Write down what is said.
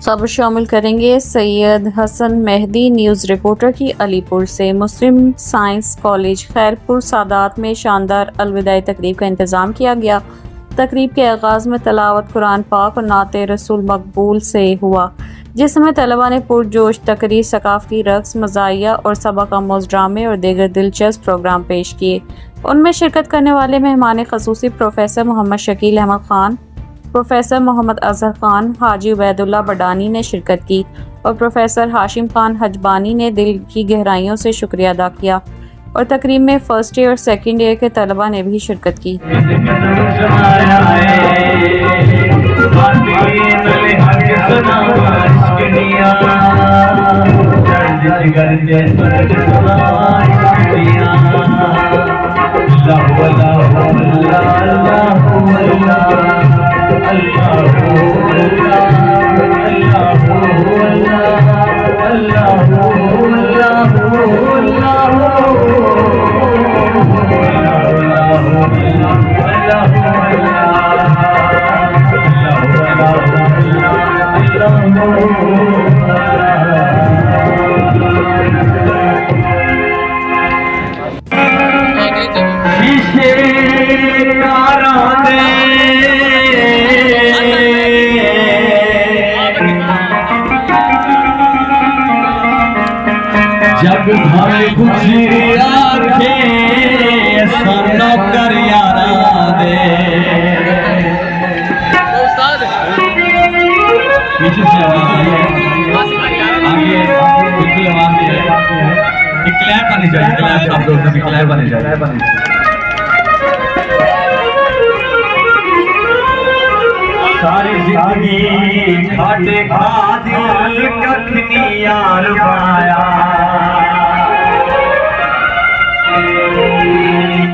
खबर शामिल करेंगे सैयद हसन मेहदी न्यूज़ रिपोर्टर की अलीपुर से। मुस्लिम साइंस कॉलेज खैरपुर सादात में शानदार अलविदाई तकरीब का इंतज़ाम किया गया। तकरीब के आगाज़ में तलावत कुरान पाक और नाते रसूल मकबूल से हुआ, जिसमें तलबा ने पुरजोश तकरीर, सकाफ़ती रक़्स, मज़ाहिया और सबक आमोज़ ड्रामे और दीगर दिलचस्प प्रोग्राम पेश किए। उनमें शिरकत करने वाले मेहमान ख़ुसूसी प्रोफेसर मोहम्मद शकील अहमद ख़ान, प्रोफेसर मोहम्मद अज़हर ख़ान, हाजी उबैदुल्ला बडानी ने शिरकत की और प्रोफेसर हाशिम ख़ान हजबानी ने दिल की गहराइयों से शुक्रिया अदा किया और तकरीब में फर्स्ट ईयर और सेकंड ईयर के तलबा ने भी शिरकत की। जब भाई कुछ आखे सामना कर यारा दे पीछे से आवाज आगे बिल्कुल आवाज है क्लियर बनी जाए, क्लियर आप लोग भी क्लियर बनी जाए। सारी जिंदगी खाटे खा दिल कखनी यार पाया